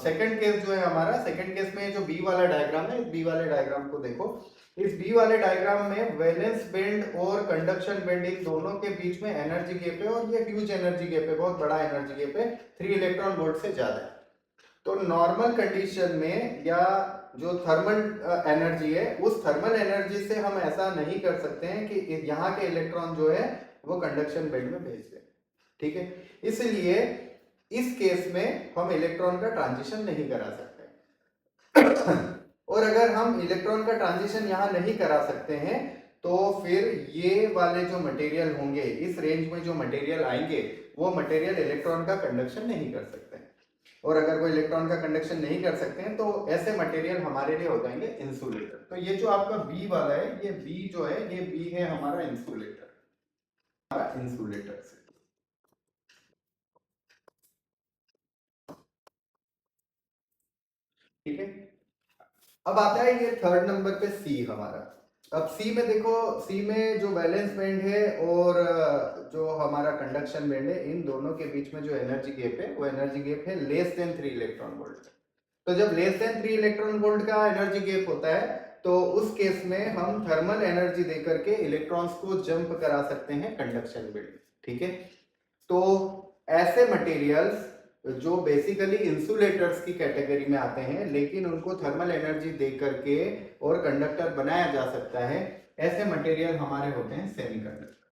Second case जो है हमारा, सेकंड केस में जो बी वाला डायग्राम है, इस बी वाले डायग्राम को देखो। इस बी वाले डायग्राम में वैलेंस बैंड और कंडक्शन बैंड इन दोनों के बीच में एनर्जी गैप है, और ये ह्यूज एनर्जी गैप है, बहुत बड़ा एनर्जी गैप है, 3 इलेक्ट्रॉन वोल्ट से ज्यादा है। तो नॉर्मल कंडीशन में या जो थर्मल एनर्जी है, उस थर्मल एनर्जी से हम ऐसा नहीं कर सकते हैं कि यहाँ के इलेक्ट्रॉन जो है वो कंडक्शन बैंड में भेज दें, ठीक है। इसलिए इस केस में हम इलेक्ट्रॉन का ट्रांजिशन नहीं करा सकते। और अगर हम इलेक्ट्रॉन का ट्रांजिशन यहाँ नहीं करा सकते हैं तो फिर ये वाले जो मटेरियल होंगे, इस रेंज में जो मटेरियल आएंगे, वो मटेरियल इलेक्ट्रॉन का कंडक्शन नहीं कर सकते। और अगर वो इलेक्ट्रॉन का कंडक्शन नहीं कर सकते हैं तो ऐसे मटेरियल हमारे लिए हो जाएंगे इंसुलेटर। तो ये जो आपका बी वाला है, ये बी जो है, ये बी है हमारा इंसुलेटर, हमारा इंसुलेटर से, ठीक है। अब आता है ये थर्ड नंबर पे सी हमारा। अब सी में देखो, सी में जो वैलेंस बैंड है और जो हमारा कंडक्शन बैंड है, इन दोनों के बीच में जो एनर्जी गैप है, वो एनर्जी गैप है लेस देन 3 इलेक्ट्रॉन वोल्ट। तो जब लेस देन 3 इलेक्ट्रॉन वोल्ट का एनर्जी गैप होता है तो उस केस में हम थर्मल एनर्जी देकर के इलेक्ट्रॉन्स को जंप करा सकते हैं कंडक्शन बैंड, ठीक है। तो ऐसे मटेरियल्स जो बेसिकली इंसुलेटर्स की कैटेगरी में आते हैं, लेकिन उनको थर्मल एनर्जी दे करके और कंडक्टर बनाया जा सकता है, ऐसे मटेरियल हमारे होते हैं सेमीकंडक्टर।